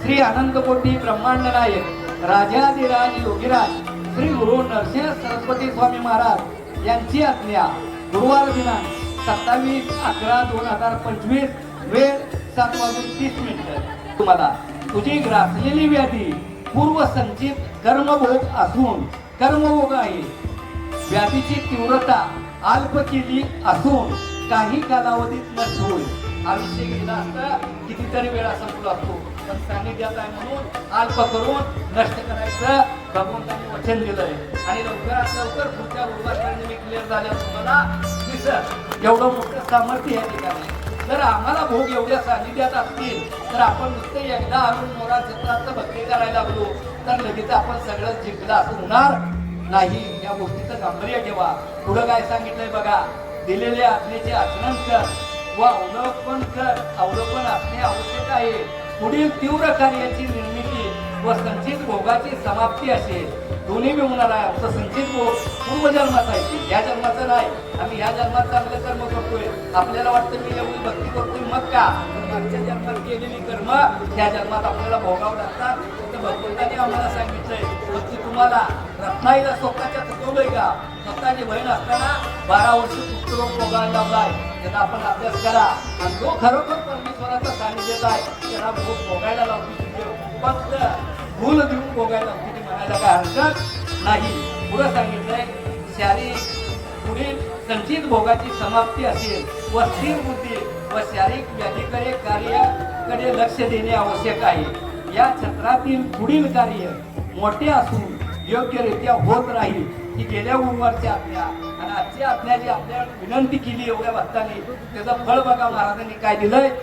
श्री आनंदकोटी ब्रह्मांड नायक राजाधिराज योगीराज श्री गुरु नरसिंह सरस्वती स्वामी महाराज यांची आज्ञा गुरुवार दिनांक 27/11/2025 वेळ 7:30 तुम्हाला तुझी ग्रासलेली व्याधी पूर्वसंचित कर्मभोग असून कर्मभोग आहे. व्याधीची तीव्रता अल्प केली असून काही कालावधीत नष्ट होईल. आयुष्य गेला असता कितीतरी वेळा संपला असतो, पण सानिध्यात आहे म्हणून अल्प करून नष्ट करायचं भगवंतांनी वचन दिलंय. आणि लवकरात लवकर पुढच्या गुरुवारपर्यंत मी क्लिअर झाल्या तुम्हाला दिसत एवढं मोठं सामर्थ्य या ठिकाणी. जर आम्हाला भोग एवढ्या सानिध्यात असतील तर आपण नुसते एकदा आणून मोरा क्षेत्रात भक्ती करायला लागलो तर लगेच आपण सगळं जिंकलं असं होणार नाही. या गोष्टीचं गांभीर्य ठेवा. पुढं काय सांगितलंय बघा, दिलेल्या आज्ञेचे आचरण कर व अवलोकन कर. अवलोकन असणे आवश्यक आहे. पुढील तीव्र कार्याची निर्मिती व संचित भोगाची समाप्ती असेल. दोन्ही मिळणार आहे. आमचं संचित भोग पूर्वजन्माचा आहे, ह्या जन्माचं नाही. आम्ही ह्या जन्मात चांगले कर्म करतोय. आपल्याला वाटतं मी एवढी भक्ती करतोय मग का, मागच्या जन्मात केलेली कर्म ह्या जन्मात आपल्याला भोगावं लागतात. तर भगवंतांनी आम्हाला सांगितलंय भक्ती तुम्हाला रत्नाईला स्वतःच्या चुकवलंय का. स्वतःची बहीण असताना 12 वर्ष पुत्ररोग भोगायला लावलाय. त्याचा आपण अभ्यास करा आणि जो खरोखर परमेश्वराचा सानिध्यात आहे त्याला भोग भोगायला लावतो. फक्त भूल देऊन भोगायला लावतो म्हणायला काय हरकत नाही. पुढं सांगितलंय शारीरिक पुढील संचित भोगाची समाप्ती असेल व स्थिर बुद्धी व शारीरिक व्याधीकडे कार्याकडे लक्ष देणे आवश्यक आहे. या क्षेत्रातील पुढील कार्य मोठे असून योग्यरित्या होत राहील. ही गेल्या गुरुवारची आज्ञा आणि आजची आज्ञा जी आपल्याला विनंती केली एवढ्या भक्तांनी त्याचं फळ बघा महाराजांनी काय दिलंय.